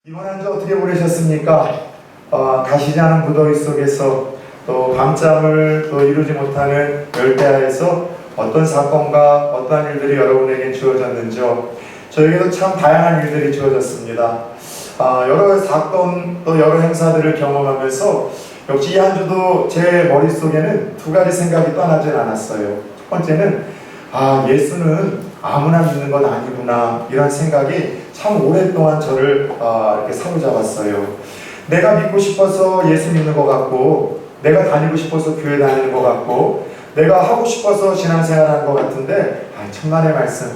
이번 한 주 어떻게 보내셨습니까? 가시지 않은 무더위 속에서 또 밤잠을 또 이루지 못하는 열대야에서 어떤 사건과 어떠한 일들이 여러분에게 주어졌는지요. 저에게도 참 다양한 일들이 주어졌습니다. 여러 사건 또 여러 행사들을 경험하면서 역시 이 한 주도 제 머릿속에는 두 가지 생각이 떠나질 않았어요. 첫 번째는 예수는 아무나 믿는 건 아니구나, 이런 생각이 참 오랫동안 저를 이렇게 사로잡았어요. 내가 믿고 싶어서 예수 믿는 것 같고, 내가 다니고 싶어서 교회 다니는 것 같고, 내가 하고 싶어서 신앙생활하는 것 같은데, 천만의 말씀,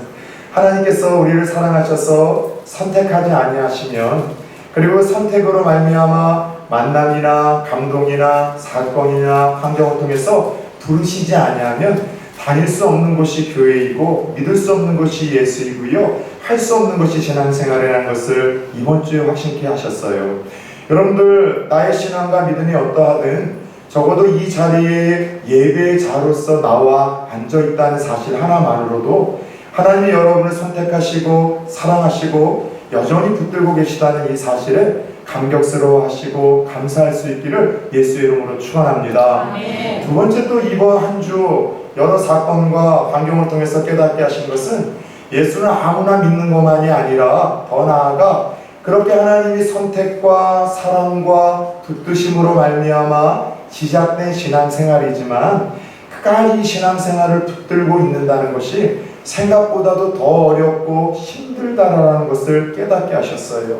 하나님께서 우리를 사랑하셔서 선택하지 아니하시면, 그리고 선택으로 말미암아 만남이나 감동이나 사건이나 환경을 통해서 부르시지 아니하면 다닐 수 없는 곳이 교회이고 믿을 수 없는 것이 예수이고요, 할 수 없는 것이 신앙생활이라는 것을 이번 주에 확신케 하셨어요. 여러분들, 나의 신앙과 믿음이 어떠하든 적어도 이 자리에 예배의 자로서 나와 앉아있다는 사실 하나만으로도 하나님이 여러분을 선택하시고 사랑하시고 여전히 붙들고 계시다는 이 사실에 감격스러워하시고 감사할 수 있기를 예수의 이름으로 축원합니다. 두 번째, 또 이번 한 주 여러 사건과 환경을 통해서 깨닫게 하신 것은 예수는 아무나 믿는 것만이 아니라 더 나아가 그렇게 하나님이 선택과 사랑과 붙드심으로 말미암아 시작된 신앙생활이지만 끝까지 신앙생활을 붙들고 있는다는 것이 생각보다도 더 어렵고 힘들다라는 것을 깨닫게 하셨어요.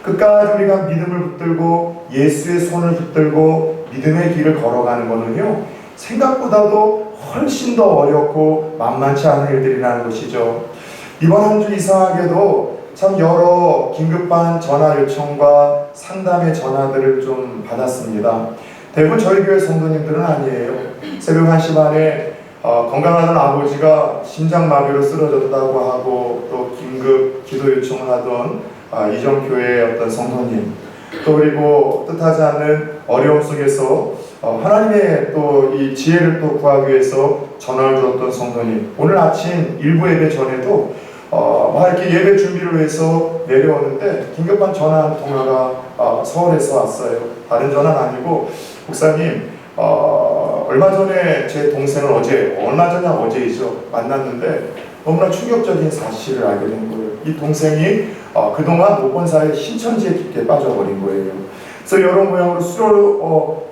끝까지 우리가 믿음을 붙들고 예수의 손을 붙들고 믿음의 길을 걸어가는 것은요, 생각보다도 훨씬 더 어렵고 만만치 않은 일들이라는 것이죠. 이번 한 주 이상하게도 참 여러 긴급한 전화 요청과 상담의 전화들을 좀 받았습니다. 대부분 저희 교회 성도님들은 아니에요. 새벽 1시 반에 건강하던 아버지가 심장마비로 쓰러졌다고 하고, 또 긴급 기도 요청을 하던 이전교회의 어떤 성도님, 또 그리고 뜻하지 않는 어려움 속에서 하나님의 또 이 지혜를 또 구하기 위해서 전화를 주었던 성도님, 오늘 아침 일부 예배 전에도 이렇게 예배 준비를 위해서 내려오는데 긴급한 전화 한 통화가 서울에서 왔어요. 다른 전화는 아니고, 목사님, 얼마 전에 제 동생을 어제이죠, 만났는데 너무나 충격적인 사실을 알게 된 거예요. 이 동생이 그동안 못 본 사이에 신천지에 깊게 빠져버린 거예요. 그래서 여러 모양으로 수요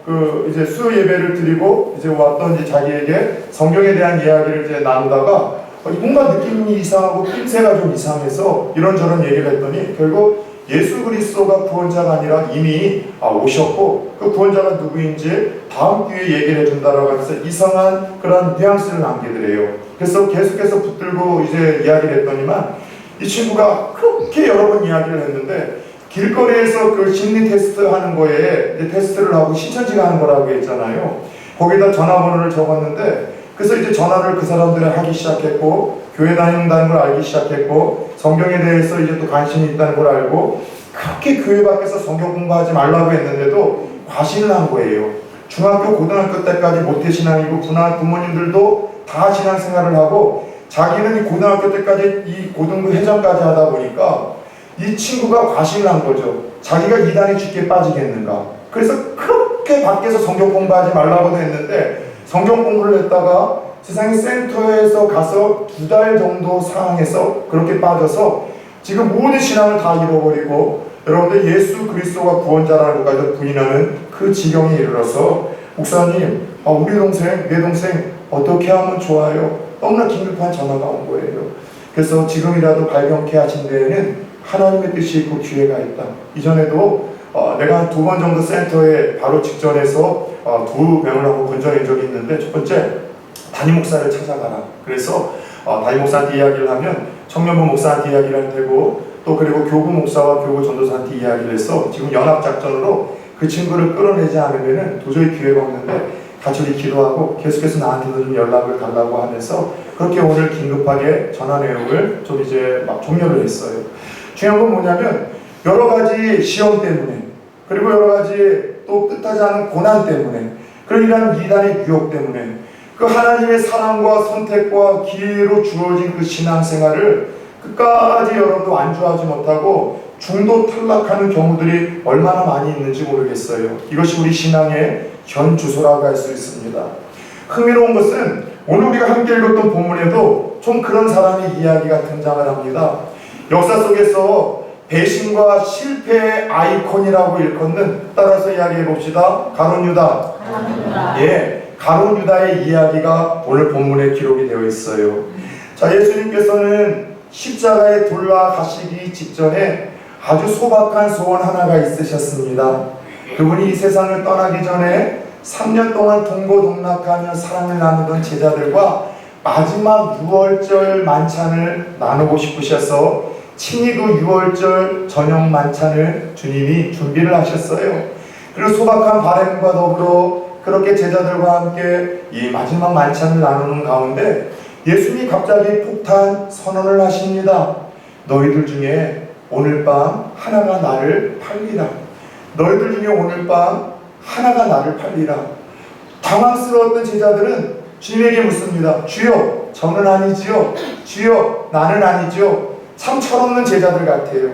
예배를 드리고 이제 왔던 이제 자기에게 성경에 대한 이야기를 이제 나누다가 뭔가 느낌이 이상하고 낌새가 좀 이상해서 이런저런 얘기를 했더니 결국 예수 그리스도가 구원자가 아니라 이미 오셨고 그 구원자가 누구인지 다음 기회에 얘기를 해준다라고 하면서 이상한 그런 뉘앙스를 남기더래요. 그래서 계속해서 붙들고 이제 이야기를 했더니만 이 친구가 그렇게 여러 번 이야기를 했는데, 길거리에서 그 심리 테스트 하는 거에 이제 테스트를 하고 신천지가 하는 거라고 했잖아요. 거기다 전화번호를 적었는데, 그래서 이제 전화를 그 사람들이 하기 시작했고, 교회 다닌다는 걸 알기 시작했고, 성경에 대해서 이제 또 관심이 있다는 걸 알고, 그렇게 교회 밖에서 성경 공부하지 말라고 했는데도 과신을 한 거예요. 중학교, 고등학교 때까지 모태신앙이고 부모님들도 다 신앙생활을 하고, 자기는 이 고등학교 때까지 이 고등부 회장까지 하다 보니까 이 친구가 과신을 한 거죠. 자기가 이단에 쉽게 빠지겠는가. 그래서 그렇게 밖에서 성경 공부하지 말라고도 했는데 성경 공부를 했다가 세상의 센터에서 가서 2달 정도 상황에서 그렇게 빠져서 지금 모든 신앙을 다 잃어버리고, 여러분들 예수 그리스도가 구원자라는 것까지 부인하는 그 지경에 이르러서, 목사님, 우리 동생, 내 동생 어떻게 하면 좋아요? 너무나 긴급한 전화가 온 거예요. 그래서 지금이라도 발견케 하신 데에는 하나님의 뜻이 있고 기회가 있다. 이전에도 내가 한 2번 정도 센터에 바로 직전에서 2명을 하고 건전한 적이 있는데, 첫 번째, 담임 목사를 찾아가라. 그래서 담임 목사한테 이야기를 하면 청년부 목사한테 이야기를 할 테고, 또 그리고 교구 목사와 교구 전도사한테 이야기를 해서 지금 연합작전으로 그 친구를 끌어내지 않으면 도저히 기회가 없는데 같이 우리 기도하고 계속해서 나한테도 좀 연락을 달라고 하면서 그렇게 오늘 긴급하게 전화 내용을 좀 이제 막 종료를 했어요. 중요한 건 뭐냐면, 여러 가지 시험 때문에, 그리고 여러 가지 또 뜻하지 않은 고난 때문에, 그러니까 이단의 유혹 때문에 그 하나님의 사랑과 선택과 기회로 주어진 그 신앙생활을 끝까지 여러분도 완주하지 못하고 중도 탈락하는 경우들이 얼마나 많이 있는지 모르겠어요. 이것이 우리 신앙의 현 주소라고 할 수 있습니다. 흥미로운 것은 오늘 우리가 함께 읽었던 본문에도 좀 그런 사람의 이야기가 등장을 합니다. 역사 속에서 배신과 실패의 아이콘이라고 일컫는, 따라서 이야기해 봅시다. 가룟 유다. 예, 가룟 유다의 이야기가 오늘 본문에 기록이 되어 있어요. 자, 예수님께서는 십자가에 돌아가시기 직전에 아주 소박한 소원 하나가 있으셨습니다. 그분이 이 세상을 떠나기 전에 3년 동안 동고동락하며 사랑을 나누던 제자들과 마지막 유월절 만찬을 나누고 싶으셔서 친히 그 유월절 저녁 만찬을 주님이 준비를 하셨어요. 그리고 소박한 바람과 더불어 그렇게 제자들과 함께 이 마지막 만찬을 나누는 가운데 예수님이 갑자기 폭탄 선언을 하십니다. 너희들 중에 오늘 밤 하나가 나를 팔리라. 너희들 중에 오늘 밤 하나가 나를 팔리라. 당황스러웠던 제자들은 주님에게 묻습니다. 주여, 저는 아니지요. 주여, 나는 아니지요. 참 철없는 제자들 같아요.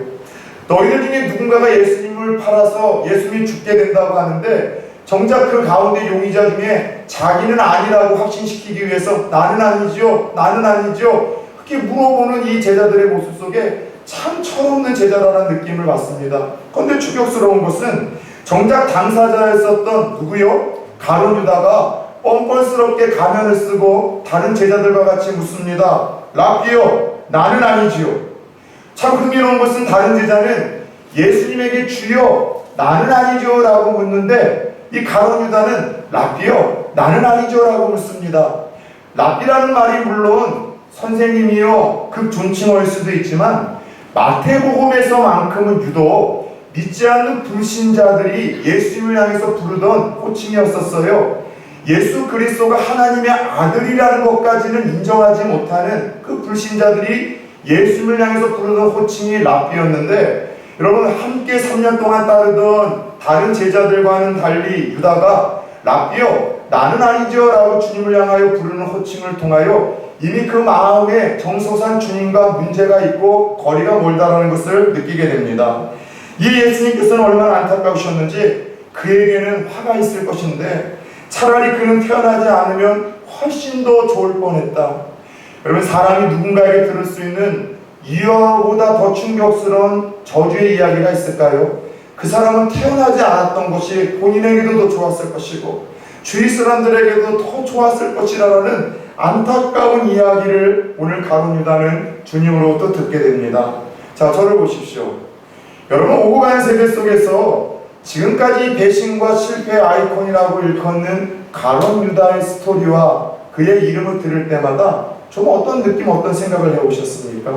너희들 중에 누군가가 예수님을 팔아서 예수님이 죽게 된다고 하는데 정작 그 가운데 용의자 중에 자기는 아니라고 확신시키기 위해서 나는 아니지요, 나는 아니지요, 그렇게 물어보는 이 제자들의 모습 속에 참 철없는 제자라는 느낌을 받습니다. 그런데 충격스러운 것은 정작 당사자였었던 누구요? 가룟 유다가 뻔뻔스럽게 가면을 쓰고 다른 제자들과 같이 묻습니다. 랍비요, 나는 아니지요. 참 흥미로운 것은 다른 제자는 예수님에게 주여, 나는 아니죠 라고 묻는데 이 가룟 유다는 랍비요, 나는 아니죠 라고 묻습니다. 랍비라는 말이 물론 선생님이요 그 존칭어일 수도 있지만 마태복음에서만큼은 유독 믿지 않는 불신자들이 예수님을 향해서 부르던 호칭이었었어요. 예수 그리스도가 하나님의 아들이라는 것까지는 인정하지 못하는 그 불신자들이 예수님을 향해서 부르던 호칭이 랍비였는데, 여러분 함께 3년 동안 따르던 다른 제자들과는 달리 유다가 랍비요, 나는 아니죠 라고 주님을 향하여 부르는 호칭을 통하여 이미 그 마음에 정소산 주님과 문제가 있고 거리가 멀다라는 것을 느끼게 됩니다. 이 예수님께서는 얼마나 안타까우셨는지 그에게는 화가 있을 것인데 차라리 그는 태어나지 않으면 훨씬 더 좋을 뻔했다. 여러분, 사람이 누군가에게 들을 수 있는 이어보다 더 충격스러운 저주의 이야기가 있을까요? 그 사람은 태어나지 않았던 것이 본인에게도 더 좋았을 것이고 주위 사람들에게도 더 좋았을 것이라는 안타까운 이야기를 오늘 가룟 유다는 주님으로부터 듣게 됩니다. 자, 저를 보십시오. 여러분, 오고 가는 세대 속에서 지금까지 배신과 실패의 아이콘이라고 일컫는 가룟 유다의 스토리와 그의 이름을 들을 때마다 좀 어떤 느낌, 어떤 생각을 해오셨습니까?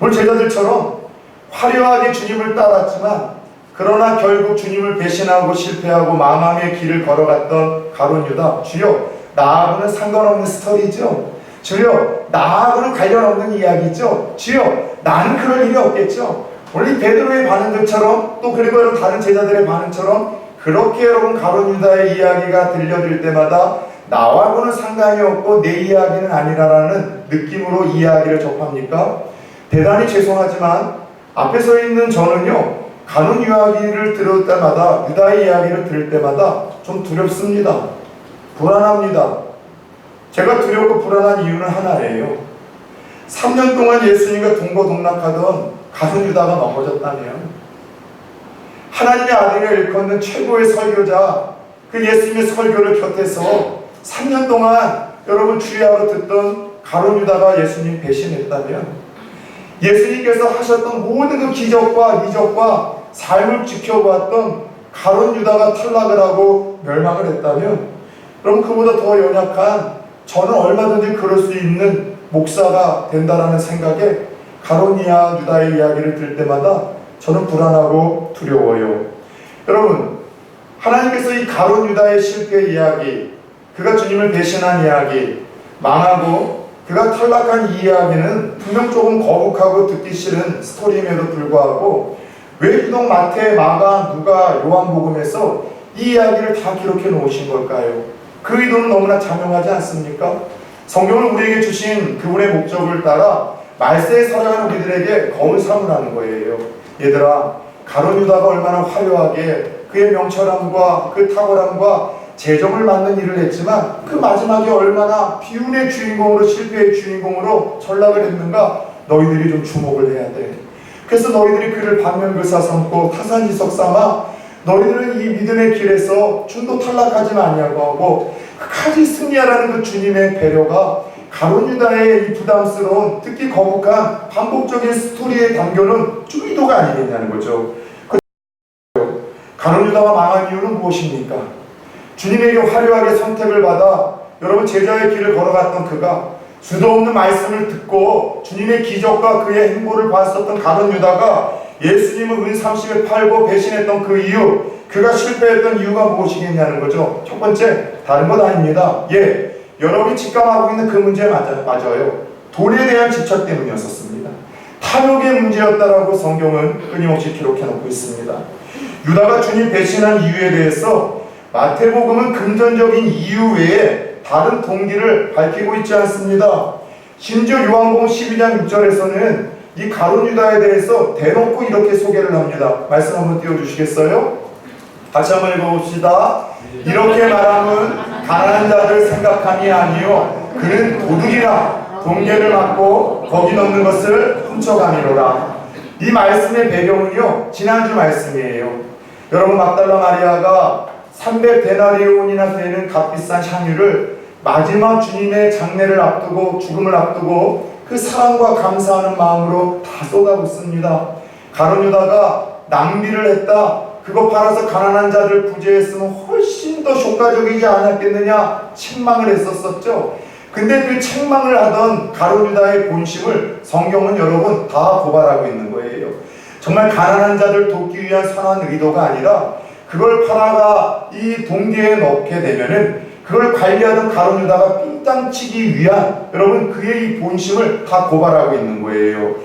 오늘 제자들처럼 화려하게 주님을 따랐지만 그러나 결국 주님을 배신하고 실패하고 망함의 길을 걸어갔던 가룟 유다, 주여, 나하고는 상관없는 스토리죠. 주여, 나하고는 관련 없는 이야기죠. 주여, 나는 그럴 일이 없겠죠. 원래 베드로의 반응들처럼 또 그리고 여러분 다른 제자들의 반응처럼 그렇게 여러분 가룟 유다의 이야기가 들려들 때마다 나하고는 상관이 없고 내 이야기는 아니라라는 느낌으로 이야기를 접합니까? 대단히 죄송하지만 앞에 서 있는 저는요, 가룟 이야기를 들을 때마다, 유다의 이야기를 들을 때마다 좀 두렵습니다. 불안합니다. 제가 두렵고 불안한 이유는 하나예요. 3년 동안 예수님과 동고동락하던 가룟 유다가 넘어졌다면 하나님의 아들을 일컫는 최고의 설교자, 그 예수님의 설교를 곁에서 3년 동안 여러분 주의하러 듣던 가룟 유다가 예수님 배신했다면, 예수님께서 하셨던 모든 그 기적과 이적과 삶을 지켜보았던 가룟 유다가 탈락을 하고 멸망을 했다면, 그럼 그보다 더 연약한 저는 얼마든지 그럴 수 있는 목사가 된다라는 생각에 가룟 유다의 이야기를 들을 때마다 저는 불안하고 두려워요. 여러분, 하나님께서 이 가룟 유다의 실패 이야기, 그가 주님을 배신한 이야기, 망하고 그가 탈락한 이 이야기는 분명 조금 거북하고 듣기 싫은 스토리임에도 불구하고 왜 유독 마태, 마가, 누가, 요한복음에서 이 이야기를 다 기록해 놓으신 걸까요? 그 의도는 너무나 자명하지 않습니까? 성경을 우리에게 주신 그분의 목적을 따라 말세에 살아가는 우리들에게 거울 삼으라는 거예요. 얘들아, 가룟 유다가 얼마나 화려하게 그의 명철함과 그 탁월함과 재정을 맡는 일을 했지만 그 마지막에 얼마나 비운의 주인공으로, 실패의 주인공으로 전락을 했는가 너희들이 좀 주목을 해야 돼. 그래서 너희들이 그를 반면교사 삼고 타산지석 삼아 너희들은 이 믿음의 길에서 중도 탈락하지 아니하고 하고 끝까지 승리하라는 그 주님의 배려가 가룟 유다의 이 부담스러운, 특히 거북한 반복적인 스토리에 담겨는 쭈이도가 아니겠냐는 거죠. 가룟 유다가 망한 이유는 무엇입니까? 주님에게 화려하게 선택을 받아 여러분 제자의 길을 걸어갔던 그가 수도 없는 말씀을 듣고 주님의 기적과 그의 행보를 봤었던 가룟 유다가 예수님을 은 30에 팔고 배신했던 그 이유, 그가 실패했던 이유가 무엇이겠냐는 거죠. 첫 번째, 다른 것 아닙니다. 여러분이 직감하고 있는 그 문제 맞아요. 돈에 대한 집착 때문이었었습니다. 탐욕의 문제였다라고 성경은 끊임없이 기록해 놓고 있습니다. 유다가 주님 배신한 이유에 대해서 마태복음은 금전적인 이유 외에 다른 동기를 밝히고 있지 않습니다. 심지어 요한복음 12장 6절에서는 이 가룟 유다에 대해서 대놓고 이렇게 소개를 합니다. 말씀 한번 띄워주시겠어요? 같이 한번 읽어봅시다. 이렇게 말함은 가난한 자들 생각함이 아니요 그는 도둑이라 동계를 맞고 거기 넣는 것을 훔쳐가미로라. 이 말씀의 배경은요 지난주 말씀이에요. 여러분, 막달라 마리아가 300데나리온이나 되는 값비싼 향유를 마지막 주님의 장례를 앞두고, 죽음을 앞두고 그 사랑과 감사하는 마음으로 다 쏟아붓습니다. 가룟 유다가 낭비를 했다, 그거 팔아서 가난한 자들 구제했으면 훨씬 더 효과적이지 않았겠느냐 책망을 했었었죠. 근데 그 책망을 하던 가룟 유다의 본심을 성경은 여러분 다 고발하고 있는 거예요. 정말 가난한 자들 돕기 위한 선한 의도가 아니라 그걸 팔아가 이 동계에 넣게 되면은 그걸 관리하던 가룟 유다가 삥땅치기 위한 여러분 그의 이 본심을 다 고발하고 있는 거예요.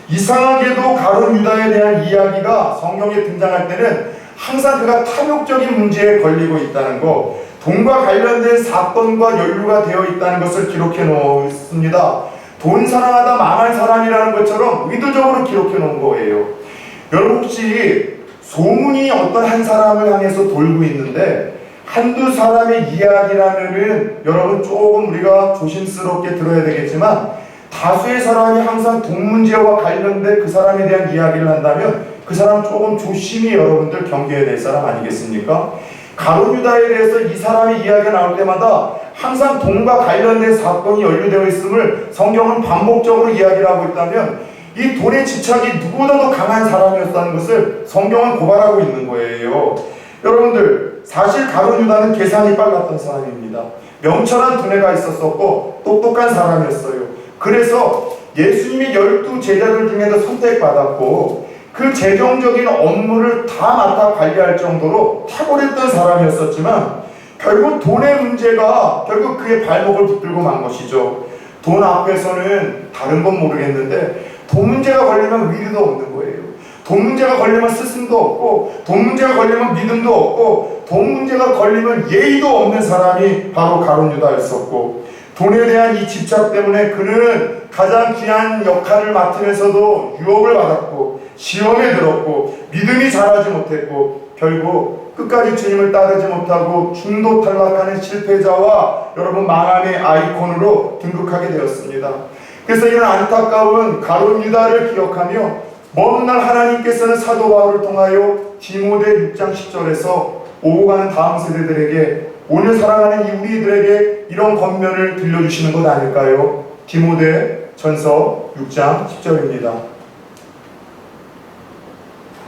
이상하게도 가룟 유다에 대한 이야기가 성경에 등장할 때는 항상 그가 탐욕적인 문제에 걸리고 있다는 거, 돈과 관련된 사건과 연루가 되어 있다는 것을 기록해 놓습니다. 돈 사랑하다 망한 사람이라는 것처럼 의도적으로 기록해 놓은 거예요. 여러분, 혹시 소문이 어떤 한 사람을 향해서 돌고 있는데 한두 사람의 이야기라면은 여러분 조금 우리가 조심스럽게 들어야 되겠지만, 다수의 사람이 항상 돈 문제와 관련된 그 사람에 대한 이야기를 한다면 그 사람 조금 조심히 여러분들 경계해야 될 사람 아니겠습니까? 가룟 유다에 대해서 이 사람의 이야기가 나올 때마다 항상 돈과 관련된 사건이 연루되어 있음을 성경은 반복적으로 이야기를 하고 있다면 이 돈의 집착이 누구보다도 강한 사람이었다는 것을 성경은 고발하고 있는 거예요. 여러분들, 사실 가룟 유다는 계산이 빨랐던 사람입니다. 명철한 두뇌가 있었었고 똑똑한 사람이었어요. 그래서 예수님이 12 제자들 중에서 선택받았고 그 재정적인 업무를 다 맡아 관리할 정도로 탁월했던 사람이었었지만 결국 돈의 문제가 결국 그의 발목을 붙들고 만 것이죠. 돈 앞에서는 다른 건 모르겠는데 돈 문제가 걸리면 위로도 없는 거예요. 돈 문제가 걸리면 스승도 없고, 돈 문제가 걸리면 믿음도 없고, 돈 문제가 걸리면 예의도 없는 사람이 바로 가룟 유다였었고, 돈에 대한 이 집착 때문에 그는 가장 귀한 역할을 맡으면서도 유혹을 받았고, 시험에 들었고, 믿음이 자라지 못했고, 결국 끝까지 주님을 따르지 못하고 중도 탈락하는 실패자와 여러분 망함의 아이콘으로 등극하게 되었습니다. 그래서 이런 안타까운 가룟 유다를 기억하며 먼 날 하나님께서는 사도 바울을 통하여 디모데 6장 10절에서 오고 가는 다음 세대들에게, 오늘 살아가는 이 우리들에게 이런 권면을 들려주시는 것 아닐까요? 디모데 전서 6장 10절입니다.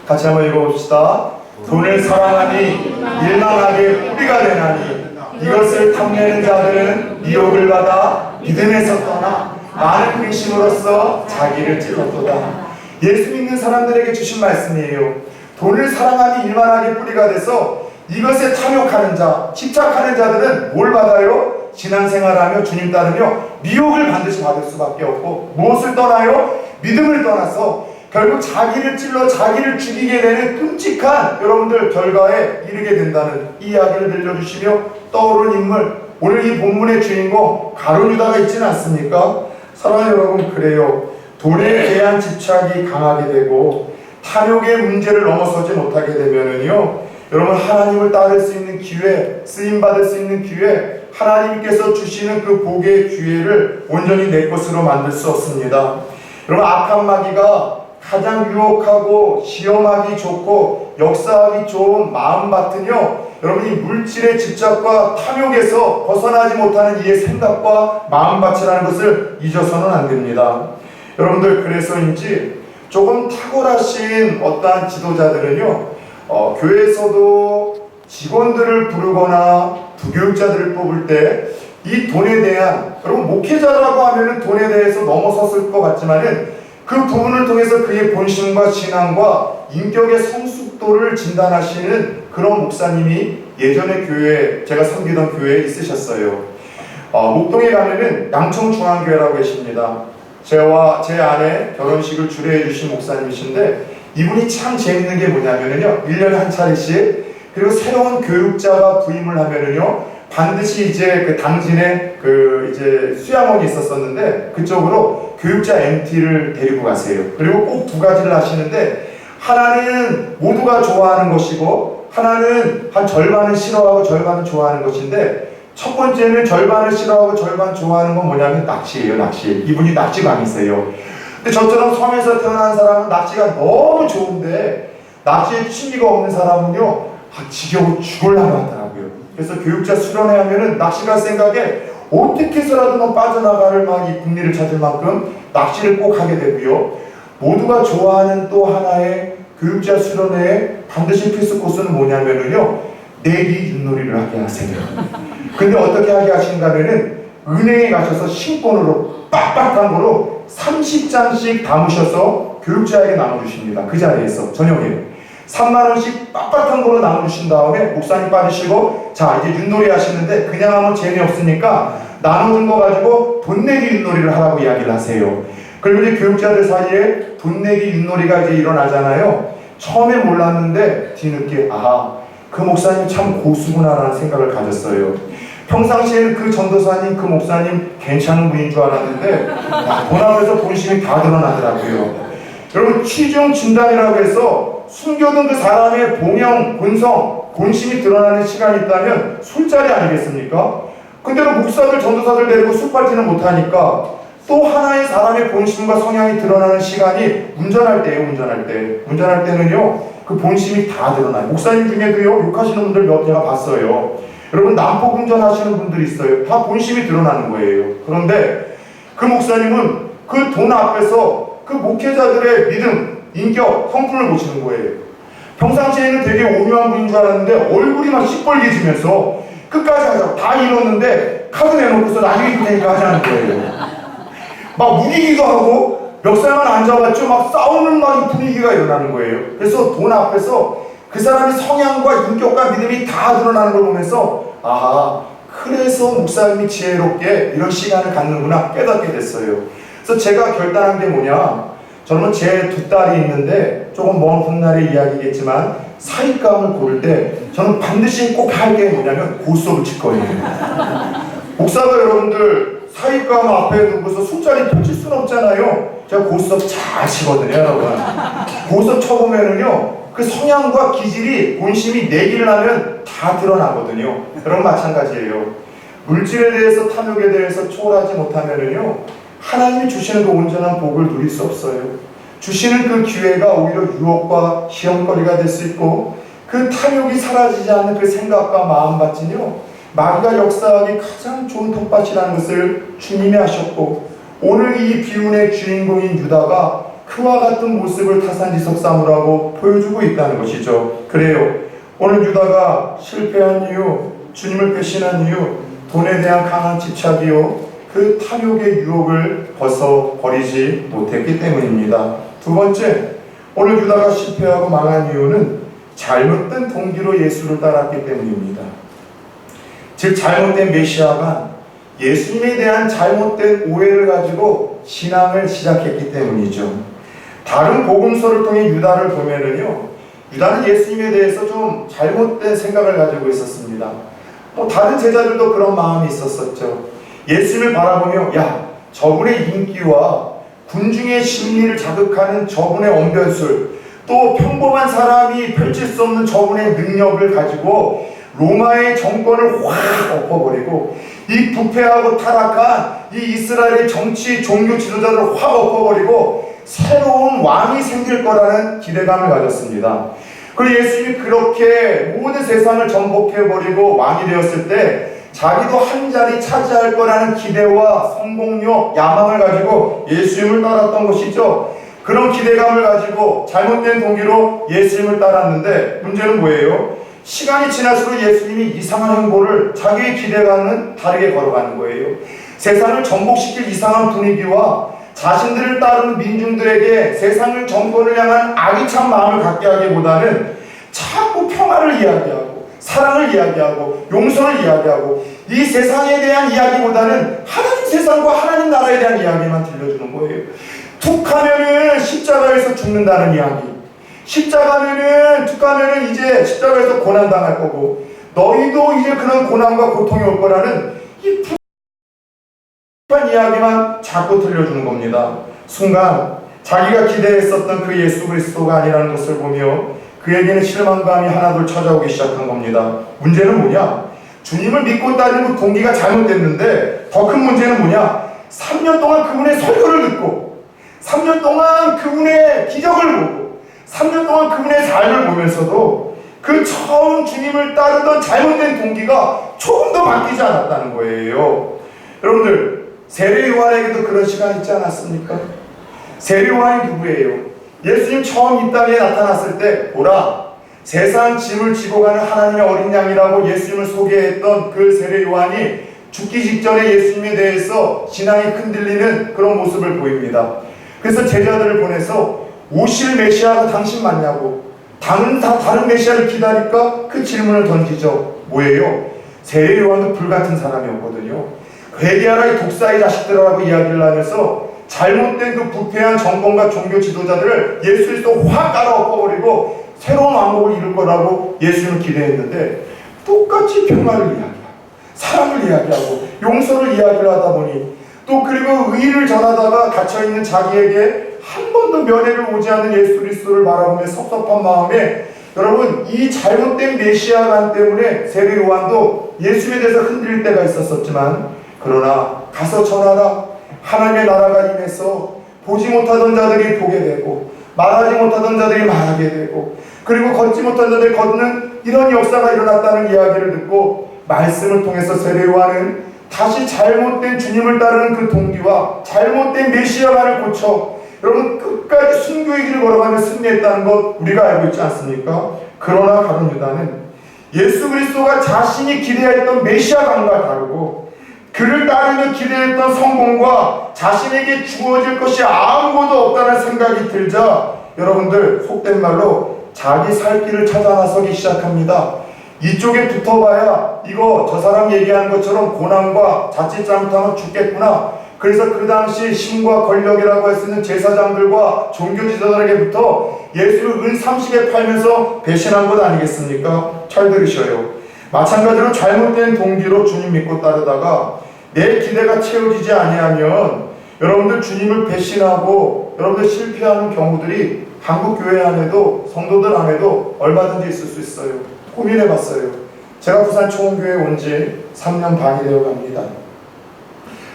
같이 한번 읽어봅시다. 돈을 사랑하니 일망하게 뿌리가 되나니 이것을 탐내는 자들은 미혹을 받아 믿음에서 떠나 많은 근심으로써 자기를 찔렀도다. 예수 믿는 사람들에게 주신 말씀이에요. 돈을 사랑하니 일만하게 뿌리가 돼서 이것에 탐욕하는 자, 집착하는 자들은 뭘 받아요? 신앙생활하며 주님 따르며 미혹을 반드시 받을 수밖에 없고, 무엇을 떠나요? 믿음을 떠나서 결국 자기를 찔러 자기를 죽이게 되는 끔찍한 여러분들 결과에 이르게 된다는 이 이야기를 들려주시며 떠오른 인물, 오늘 이 본문의 주인공 가룟 유다가 있지는 않습니까? 사랑하는 여러분, 그래요. 돈에 대한 집착이 강하게 되고 탐욕의 문제를 넘어서지 못하게 되면은요, 여러분 하나님을 따를 수 있는 기회, 쓰임 받을 수 있는 기회, 하나님께서 주시는 그 복의 기회를 온전히 내 것으로 만들 수 없습니다. 여러분 악한 마귀가 가장 유혹하고 시험하기 좋고 역사하기 좋은 마음밭은요, 여러분이 물질의 집착과 탐욕에서 벗어나지 못하는 이의 생각과 마음밭이라는 것을 잊어서는 안 됩니다. 여러분들 그래서인지 조금 탁월하신 어떠한 지도자들은요, 교회에서도 직원들을 부르거나 부교육자들을 뽑을 때 이 돈에 대한, 여러분 목회자라고 하면은 돈에 대해서 넘어섰을 것 같지만은 그 부분을 통해서 그의 본심과 신앙과 인격의 성숙도를 진단하시는 그런 목사님이 예전에 교회, 제가 섬기던 교회에 있으셨어요. 목동에 가면은 양천중앙교회라고 계십니다. 저와 제 아내 결혼식을 주례해 주신 목사님이신데, 이분이 참 재밌는 게 뭐냐면요, 1년에 한 차례씩, 그리고 새로운 교육자가 부임을 하면은요, 반드시 이제 그 당진에 그 이제 수양원이 있었었는데 그쪽으로 교육자 MT를 데리고 가세요. 그리고 꼭 두 가지를 하시는데, 하나는 모두가 좋아하는 것이고 하나는 한 절반은 싫어하고 절반은 좋아하는 것인데, 첫 번째는 절반을 싫어하고 절반 좋아하는 건 뭐냐면 낚시예요. 낚시. 이분이 낚시광이세요. 근데 저처럼 섬에서 태어난 사람은 낚시가 너무 좋은데 낚시에 취미가 없는 사람은요, 지겨워 죽으려고 하더라고요. 그래서 교육자 수련회 하면은 낚시 갈 생각에 어떻게 해서라도 뭐 빠져나가를 막 이 국리를 찾을 만큼 낚시를 꼭 하게 되고요. 모두가 좋아하는 또 하나의 교육자 수련회에 반드시 필수 코스는 뭐냐면은요, 내기 윷놀이를 하게 하세요. 근데 어떻게 하게 하신다면은 은행에 가셔서 신권으로 빡빡한 거로 30장씩 담으셔서 교육자에게 나눠주십니다. 그 자리에서 저녁에 3만원씩 빡빡한 거로 나눠주신 다음에 목사님 빠지시고, 자 이제 윷놀이 하시는데 그냥 하면 재미없으니까 나눠준 거 가지고 돈 내기 윷놀이를 하라고 이야기를 하세요. 그리고 이제 교육자들 사이에 돈 내기 윷놀이가 이제 일어나잖아요. 처음에 몰랐는데 뒤늦게 그 목사님 참 고수구나라는 생각을 가졌어요. 평상시에는 그 전도사님, 그 목사님 괜찮은 분인 줄 알았는데 돈 앞에서 본심이 다 드러나더라고요. 여러분 취중 진단이라고 해서 숨겨둔 그 사람의 본영, 본성, 본심이 드러나는 시간이 있다면 술자리 아니겠습니까? 근데 목사들, 전도사들 데리고 술파티는 못하니까 또 하나의 사람의 본심과 성향이 드러나는 시간이 운전할 때예요. 운전할 때는요, 그 본심이 다 드러나요. 목사님 중에도요, 욕하시는 분들 몇 제가 봤어요. 여러분 난폭 운전하시는 분들이 있어요. 다 본심이 드러나는 거예요. 그런데 그 목사님은 그 돈 앞에서 그 목회자들의 믿음, 인격, 성품을 보시는 거예요. 평상시에는 되게 온유한 분인 줄 알았는데 얼굴이 막 시뻘개지면서 끝까지 하자고 다 이뤘는데 카드 내놓고서 나중에 줄 테니까 하자는 거예요. 막 우기기도 하고 멱살만 앉아봤죠. 막 싸우는 막 분위기가 일어나는 거예요. 그래서 돈 앞에서 그 사람의 성향과 인격과 믿음이 다 드러나는 걸 보면서 그래서 목사님이 지혜롭게 이런 시간을 갖는구나 깨닫게 됐어요. 그래서 제가 결단한 게 뭐냐, 저는 제 두 딸이 있는데 조금 먼 훗날의 이야기겠지만 사익감을 고를 때 저는 반드시 꼭 할 게 뭐냐면 고수업을 칠 거예요. 목사가 여러분들 사익감 앞에 두고서 술자리 펼칠 수는 없잖아요. 제가 고수업 잘 치거든요, 여러분. 고수업 쳐보면은요, 그 성향과 기질이 본심이 내기를 하면 다 드러나거든요. 그런 마찬가지예요. 물질에 대해서, 탐욕에 대해서 초월하지 못하면은요, 하나님이 주시는 그 온전한 복을 누릴 수 없어요. 주시는 그 기회가 오히려 유혹과 시험거리가 될 수 있고, 그 탐욕이 사라지지 않는 그 생각과 마음밭은요, 마귀가 역사하기 가장 좋은 텃밭이라는 것을 주님이 하셨고, 오늘 이 비운의 주인공인 유다가 그와 같은 모습을 타산지석 삼으라고 보여주고 있다는 것이죠. 그래요. 오늘 유다가 실패한 이유, 주님을 배신한 이유, 돈에 대한 강한 집착이요, 그 탐욕의 유혹을 벗어버리지 못했기 때문입니다. 두 번째, 오늘 유다가 실패하고 망한 이유는 잘못된 동기로 예수를 따랐기 때문입니다. 즉 잘못된 메시아가 예수님에 대한 잘못된 오해를 가지고 신앙을 시작했기 때문이죠. 다른 복음서를 통해 유다를 보면은요, 유다는 예수님에 대해서 좀 잘못된 생각을 가지고 있었습니다. 다른 제자들도 그런 마음이 있었었죠. 예수님을 바라보며 저분의 인기와 군중의 심리를 자극하는 저분의 언변술, 또 평범한 사람이 펼칠 수 없는 저분의 능력을 가지고 로마의 정권을 확 엎어버리고 이 부패하고 타락한 이 이스라엘의 정치 종교 지도자들을 확 엎어버리고 새로운 왕이 생길 거라는 기대감을 가졌습니다. 그리고 예수님이 그렇게 모든 세상을 정복해버리고 왕이 되었을 때 자기도 한 자리 차지할 거라는 기대와 성공력, 야망을 가지고 예수님을 따랐던 것이죠. 그런 기대감을 가지고 잘못된 동기로 예수님을 따랐는데 문제는 뭐예요? 시간이 지날수록 예수님이 이상한 행보를 자기의 기대와는 다르게 걸어가는 거예요. 세상을 정복시킬 이상한 분위기와 자신들을 따르는 민중들에게 세상을 정권을 향한 악의찬 마음을 갖게 하기보다는 자꾸 평화를 이야기하고 사랑을 이야기하고 용서를 이야기하고 이 세상에 대한 이야기보다는 하나님 세상과 하나님 나라에 대한 이야기만 들려주는 거예요. 툭 하면은 십자가에서 죽는다는 이야기, 툭 하면은 이제 십자가에서 고난당할 거고 너희도 이제 그런 고난과 고통이 올 거라는 이 푸른 이야기만 자꾸 들려주는 겁니다. 순간 자기가 기대했었던 그 예수 그리스도가 아니라는 것을 보며 그에게는 실망감이 하나둘 찾아오기 시작한 겁니다. 문제는 뭐냐? 주님을 믿고 따르는 그 동기가 잘못됐는데 더 큰 문제는 뭐냐? 3년 동안 그분의 설교를 듣고 3년 동안 그분의 기적을 보고 3년 동안 그분의 삶을 보면서도 그 처음 주님을 따르던 잘못된 동기가 조금 더 바뀌지 않았다는 거예요. 여러분들, 세례 요한에게도 그런 시간이 있지 않았습니까? 세례 요한이 누구예요? 예수님 처음 이 땅에 나타났을 때 보라, 세상 짐을 지고 가는 하나님의 어린 양이라고 예수님을 소개했던 그 세례 요한이 죽기 직전에 예수님에 대해서 신앙이 흔들리는 그런 모습을 보입니다. 그래서 제자들을 보내서 오실 메시아가 당신 맞냐고, 다른 메시아를 기다릴까? 그 질문을 던지죠. 뭐예요? 세례 요한도 불같은 사람이었거든요. 회개하라 이 독사의 자식들아라고 이야기를 하면서 잘못된 그 부패한 정권과 종교 지도자들을 예수 그리스도 확 깔아엎어버리고 새로운 왕국을 이룰 거라고 예수님을 기대했는데 똑같이 평화를 이야기하고 사랑을 이야기하고 용서를 이야기를 하다 보니 또 그리고 의의를 전하다가 갇혀있는 자기에게 한 번도 면회를 오지 않는 예수 그리스도를 바라보며 섭섭한 마음에 여러분, 이 잘못된 메시아관 때문에 세례 요한도 예수님에 대해서 흔들릴 때가 있었지만 그러나 가서 전하라, 하나님의 나라가 임해서 보지 못하던 자들이 보게 되고 말하지 못하던 자들이 말하게 되고 그리고 걷지 못한 자들이 걷는 이런 역사가 일어났다는 이야기를 듣고 말씀을 통해서 세례 요한은 다시 잘못된 주님을 따르는 그 동기와 잘못된 메시아관을 고쳐 여러분 끝까지 순교의 길을 걸어가며 승리했다는 것 우리가 알고 있지 않습니까? 그러나 가룟 유다는 예수 그리스도가 자신이 기대했던 메시아관과 다르고 그를 따르며 기대했던 성공과 자신에게 주어질 것이 아무것도 없다는 생각이 들자 여러분들 속된 말로 자기 살 길을 찾아 나서기 시작합니다. 이쪽에 붙어봐야 이거 저 사람 얘기하는 것처럼 고난과 자칫 잘못하면 죽겠구나. 그래서 그 당시 신과 권력이라고 할 수 있는 제사장들과 종교지도자들에게부터 예수를 은 30에 팔면서 배신한 것 아니겠습니까? 잘 들으셔요. 마찬가지로 잘못된 동기로 주님 믿고 따르다가 내 기대가 채워지지 아니하면 여러분들 주님을 배신하고 여러분들 실패하는 경우들이 한국 교회 안에도 성도들 안에도 얼마든지 있을 수 있어요. 고민해봤어요. 제가 부산 초원교회에 온 지 3년 반이 되어 갑니다.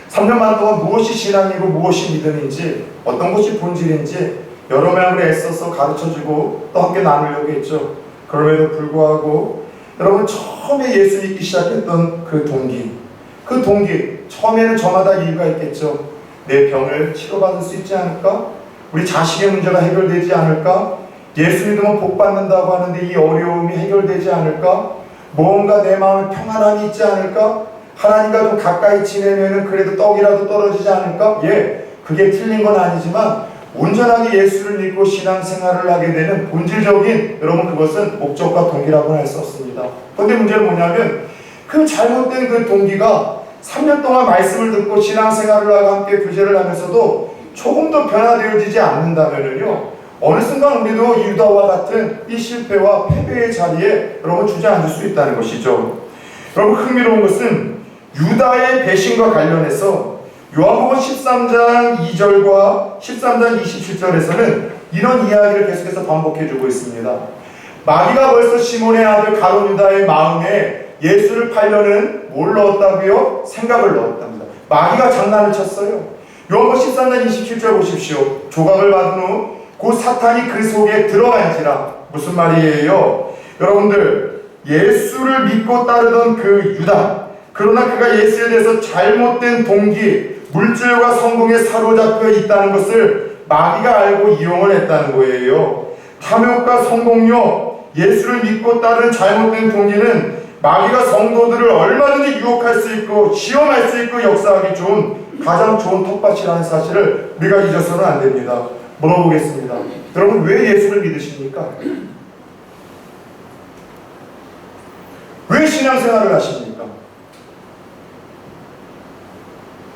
3년 반 동안 무엇이 신앙이고 무엇이 믿음인지 어떤 것이 본질인지 여러 명을 애써서 가르쳐주고 또 함께 나누려고 했죠. 그럼에도 불구하고 여러분 처음에 예수 믿기 시작했던 그 동기 처음에는 저마다 이유가 있겠죠. 내 병을 치료받을 수 있지 않을까? 우리 자식의 문제가 해결되지 않을까? 예수 믿으면 복 받는다고 하는데 이 어려움이 해결되지 않을까? 뭔가 내 마음에 평안함이 있지 않을까? 하나님과 좀 가까이 지내면은 그래도 떡이라도 떨어지지 않을까? 예, 그게 틀린 건 아니지만 온전하게 예수를 믿고 신앙생활을 하게 되는 본질적인 여러분 그것은 목적과 동기라고는 할 수 없습니다. 그런데 문제는 뭐냐면 그 잘못된 그 동기가 3년 동안 말씀을 듣고 신앙생활을 하고 함께 교제를 하면서도 조금 더 변화되어지지 않는다면요 어느 순간 우리도 유다와 같은 이 실패와 패배의 자리에 여러분 주저앉을 수 있다는 것이죠. 여러분 흥미로운 것은 유다의 배신과 관련해서 요한복음 13장 2절과 13장 27절에서는 이런 이야기를 계속해서 반복해주고 있습니다. 마귀가 벌써 시몬의 아들 가룟 유다의 마음에 예수를 팔려는 뭘 넣었다고요? 생각을 넣었답니다. 마귀가 장난을 쳤어요. 요한복음 13장 27절 보십시오. 조각을 받은 후 곧 사탄이 그 속에 들어간지라. 무슨 말이에요? 여러분들, 예수를 믿고 따르던 그 유다, 그러나 그가 예수에 대해서 잘못된 동기, 물질과 성공에 사로잡혀 있다는 것을 마귀가 알고 이용을 했다는 거예요. 탐욕과 성공욕, 예수를 믿고 따르는 잘못된 동기는 마귀가 성도들을 얼마든지 유혹할 수 있고 시험할 수 있고 역사하기 좋은 가장 좋은 텃밭이라는 사실을 우리가 잊어서는 안 됩니다. 물어보겠습니다. 여러분, 왜 예수를 믿으십니까? 왜 신앙생활을 하십니까?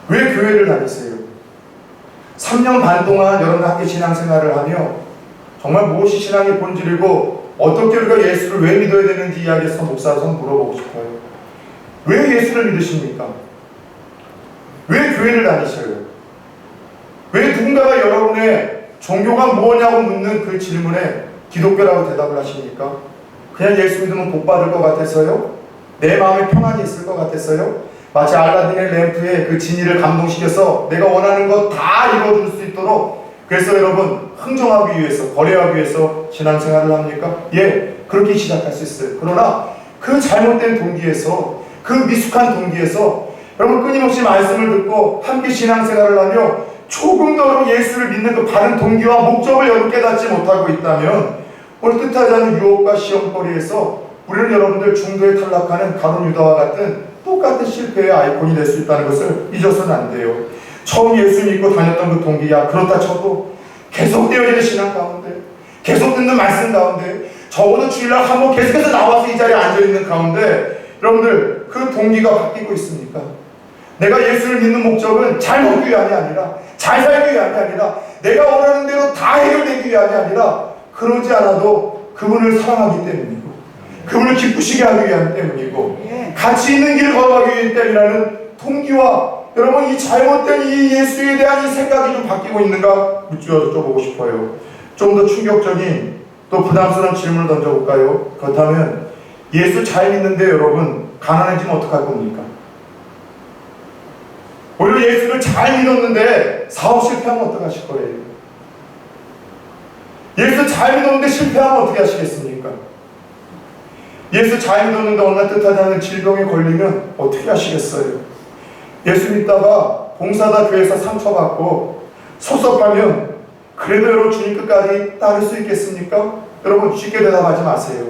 왜 교회를 다니세요? 3년 반 동안 여러분과 함께 신앙생활을 하며 정말 무엇이 신앙의 본질이고 어떻게 우리가 예수를 왜 믿어야 되는지 이야기해서 목사로서 물어보고 싶어요. 왜 예수를 믿으십니까? 왜 교회를 다니셔요? 왜 누군가가 여러분의 종교가 뭐냐고 묻는 그 질문에 기독교라고 대답을 하십니까? 그냥 예수 믿으면 복 받을 것 같아서요? 내 마음에 평안이 있을 것 같아서요? 마치 알라딘의 램프에 그 지니를 감동시켜서 내가 원하는 것 다 이루어줄 수 있도록, 그래서 여러분 흥정하기 위해서, 거래하기 위해서 신앙생활을 합니까? 예, 그렇게 시작할 수 있어요. 그러나 그 잘못된 동기에서, 그 미숙한 동기에서 여러분 끊임없이 말씀을 듣고 함께 신앙생활을 하며 조금 더 예수를 믿는 그 바른 동기와 목적을 여러분 깨닫지 못하고 있다면 오늘 뜻하지 않은 유혹과 시험거리에서 우리는 여러분들 중도에 탈락하는 가룟 유다와 같은 똑같은 실패의 아이콘이 될 수 있다는 것을 잊어서는 안 돼요. 처음 예수 믿고 다녔던 그 동기야, 그렇다 쳐도 계속되어지는 신앙 가운데, 계속 듣는 말씀 가운데, 적어도 주일날 한번 계속해서 나와서 이 자리에 앉아있는 가운데 여러분들 그 동기가 바뀌고 있습니까? 내가 예수를 믿는 목적은 잘 먹기 위함이 아니라, 잘 살기 위함이 아니라, 내가 원하는 대로 다 해결되기 위함이 아니라, 그러지 않아도 그분을 사랑하기 때문이고 그분을 기쁘시게 하기 위함 때문이고 가치 있는 길을 걸어가기 위한 때문이라는 동기와 여러분 이 잘못된 이 예수에 대한 이 생각이 좀 바뀌고 있는가 여쭤보고 싶어요. 좀 더 충격적인 또 부담스러운 질문을 던져볼까요? 그렇다면 예수 잘 믿는데 여러분 가난해지면 어떡할 겁니까? 오히려 예수를 잘 믿었는데 사업 실패하면 어떡하실 거예요? 예수 잘 믿었는데 실패하면 어떻게 하시겠습니까? 예수 잘 믿었는데 어느 날 뜻하지 않은 질병에 걸리면 어떻게 하시겠어요? 예수 믿다가 봉사다 교회에서 상처받고 섭섭하면 그래도 여러분 주님 끝까지 따를 수 있겠습니까? 여러분 쉽게 대답하지 마세요.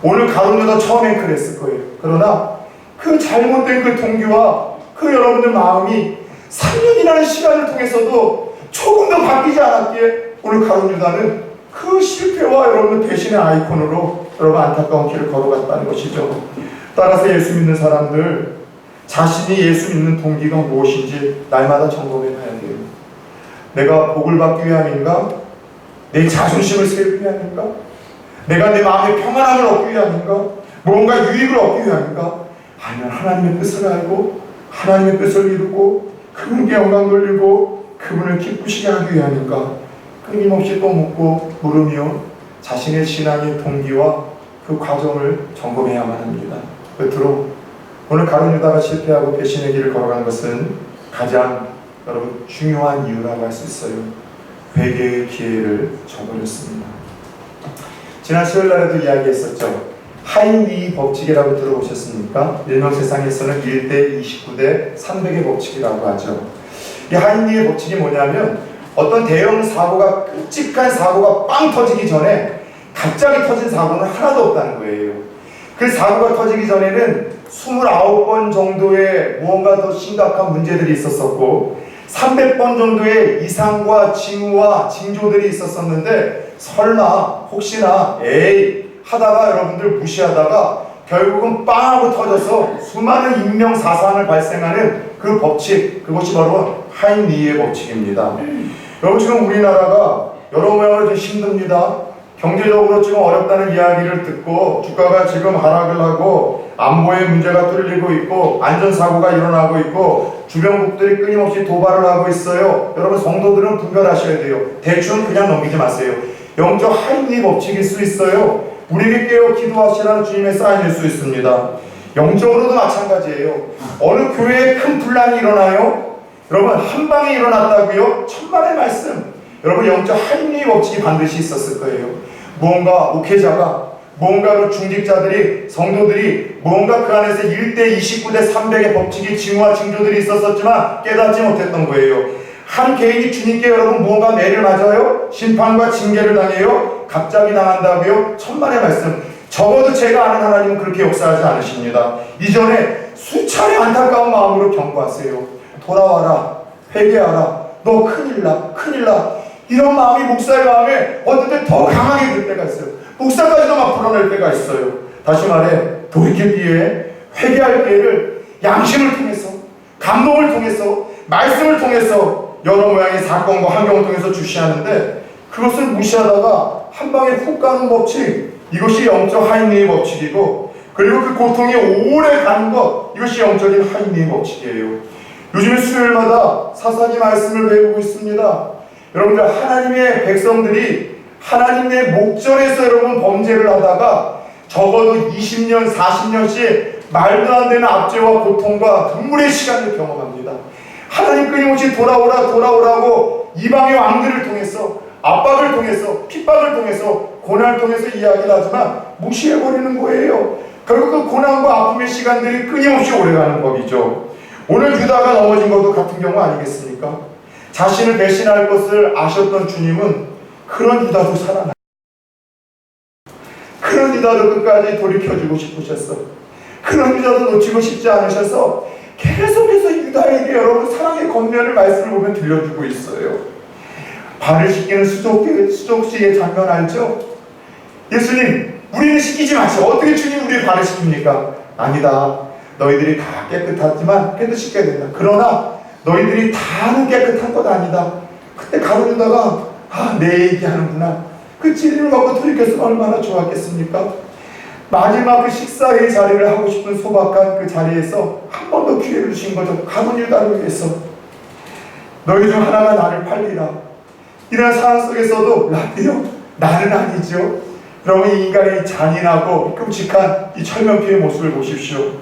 오늘 가룟 유다 처음엔 그랬을 거예요. 그러나 그 잘못된 그 동기와 그 여러분들 마음이 3년이라는 시간을 통해서도 조금 더 바뀌지 않았기에 오늘 가룟 유다는 그 실패와 여러분들 배신의 아이콘으로 여러분 안타까운 길을 걸어갔다는 것이죠. 따라서 예수 믿는 사람들 자신이 예수 믿는 동기가 무엇인지 날마다 점검해 봐야 돼요. 내가 복을 받기 위함인가? 내 자존심을 세우기 위함인가? 내가 내 마음의 평안함을 얻기 위함인가? 뭔가 유익을 얻기 위함인가? 아니면 하나님의 뜻을 알고 하나님의 뜻을 이루고 그분께 영광 돌리고 그분을 기쁘시게 하기 위함인가? 끊임없이 또 묻고 물으며 자신의 신앙의 동기와 그 과정을 점검해야만 합니다. 끝으로 오늘 가룟 유다가 실패하고 배신의 길을 걸어간 것은 가장 여러분 중요한 이유라고 할 수 있어요. 회개의 기회를 저버렸습니다. 지난 수요일날에도 이야기했었죠. 하인리 법칙이라고 들어보셨습니까? 일명 세상에서는 1대 29대 300의 법칙이라고 하죠. 이 하인리의 법칙이 뭐냐면 어떤 대형 사고가, 끔찍한 사고가 빵 터지기 전에 갑자기 터진 사고는 하나도 없다는 거예요. 그 사고가 터지기 전에는 29번 정도의 무언가 더 심각한 문제들이 있었었고 300번 정도의 이상과 징후와 징조들이 있었었는데 설마 혹시나 하다가 여러분들 무시하다가 결국은 빵 하고 터져서 수많은 인명사상을 발생하는 그 법칙, 그것이 바로 하인리의 법칙입니다. 여러분 지금 우리나라가 여러 모양으로 좀 힘듭니다. 경제적으로 지금 어렵다는 이야기를 듣고 주가가 지금 하락을 하고 안보에 문제가 뚫리고 있고 안전사고가 일어나고 있고 주변국들이 끊임없이 도발을 하고 있어요. 여러분 성도들은 분별하셔야 돼요. 대충 그냥 넘기지 마세요. 영적 하인리 법칙일 수 있어요. 우리에게 깨어 기도하시라는 주님의 사인일 수 있습니다. 영적으로도 마찬가지예요. 어느 교회에 큰 분란이 일어나요? 여러분 한 방에 일어났다고요? 천만의 말씀. 여러분 영적 하인리 법칙이 반드시 있었을 거예요. 무언가 목회자가 무언가 그 중직자들이 성도들이 무언가 그 안에서 1대 29대 300의 법칙이 징후와 징조들이 있었지만 깨닫지 못했던 거예요. 한 개인이 주님께 여러분 무언가 매를 맞아요? 심판과 징계를 당해요? 갑자기 당한다고요? 천만의 말씀. 적어도 제가 아는 하나님은 그렇게 역사하지 않으십니다. 이전에 수차례 안타까운 마음으로 경고하세요. 돌아와라. 회개하라. 너 큰일 나. 큰일 나. 이런 마음이 목사의 마음에 어떤 때 더 강하게 들 때가 있어요. 목사까지도 막 불어낼 때가 있어요. 다시 말해 돌이킬 기회에 회개할 기회를 양심을 통해서 감동을 통해서 말씀을 통해서 여러 모양의 사건과 환경을 통해서 주시하는데 그것을 무시하다가 한 방에 훅 가는 법칙, 이것이 영적 하인리의 법칙이고, 그리고 그 고통이 오래 가는 것, 이것이 영적인 하인리의 법칙이에요. 요즘에 수요일마다 사사기 말씀을 배우고 있습니다. 여러분들 하나님의 백성들이 하나님의 목전에서 여러분 범죄를 하다가 적어도 20년, 40년씩 말도 안 되는 압제와 고통과 눈물의 시간을 경험합니다. 하나님 끊임없이 돌아오라고 이방의 왕들을 통해서 압박을 통해서 핍박을 통해서 고난을 통해서 이야기를 하지만 무시해버리는 거예요. 결국 그 고난과 아픔의 시간들이 끊임없이 오래가는 법이죠. 오늘 유다가 넘어진 것도 같은 경우 아니겠습니까? 자신을 배신할 것을 아셨던 주님은 그런 유다도 살아나. 그런 유다도 끝까지 돌이켜주고 싶으셨어. 그런 유다도 놓치고 싶지 않으셔서 계속해서 유다에게 여러분 사랑의 겉면을 말씀을 보면 들려주고 있어요. 발을 씻기는 수족시의 장면 알죠? 예수님, 우리는 씻기지 마시오. 어떻게 주님 우리의 발을 씻깁니까? 아니다. 너희들이 다 깨끗하지만 깨끗이 된다. 그러나 너희들이 다는 깨끗한 것 아니다. 그때 가룟 유다가 내 얘기하는구나. 그 진리를 갖고 돌이켰으면 얼마나 좋았겠습니까? 마지막 그 식사의 자리를 하고 싶은 소박한 그 자리에서 한 번 더 기회를 주신 거죠. 가룟 유다를 위해서. 너희 중 하나가 나를 팔리라. 이런 상황 속에서도 라디오 나는 아니죠. 여러분 이 인간의 잔인하고 끔찍한 이 철면피의 모습을 보십시오.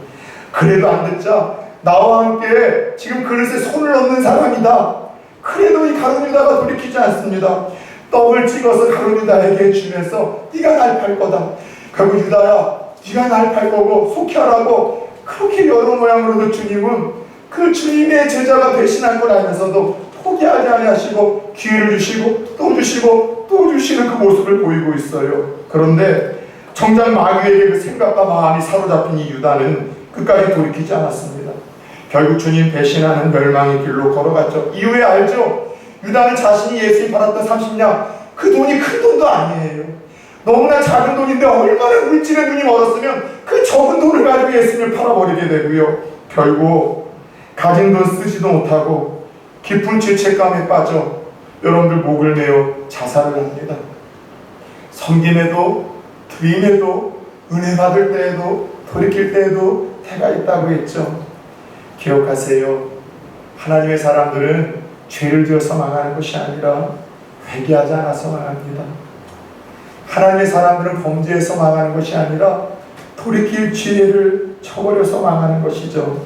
그래도 안 듣자 나와 함께 지금 그릇에 손을 얹는 사람이다. 그래도 이 가룟 유다가 돌이키지 않습니다. 떡을 찍어서 가룟 유다에게 주면서 네가 날 팔 거다. 결국 유다야 네가 날 팔 거고 속혀라고 그렇게 여러 모양으로도 주님은 그 주님의 제자가 배신한 걸 알면서도 포기하지 아니하시고 기회를 주시고 또 주시고 또 주시는 그 모습을 보이고 있어요. 그런데 정작 마귀에게 그 생각과 마음이 사로잡힌 이 유다는 끝까지 돌이키지 않았습니다. 결국 주님 배신하는 멸망의 길로 걸어갔죠. 이후에 알죠? 유다는 자신이 예수님 받았던 30냥 그 돈이 큰 돈도 아니에요. 너무나 작은 돈인데 얼마나 물질의 눈이 멀었으면 그 적은 돈을 가지고 예수님을 팔아버리게 되고요. 결국 가진 돈 쓰지도 못하고 깊은 죄책감에 빠져 여러분들 목을 메어 자살을 합니다. 섬김에도 드림에도 은혜 받을 때에도 돌이킬 때에도 때가 있다고 했죠. 기억하세요. 하나님의 사람들은 죄를 지어서 망하는 것이 아니라 회개하지 않아서 망합니다. 하나님의 사람들은 범죄해서 망하는 것이 아니라 돌이킬 기회를 저버려서 망하는 것이죠.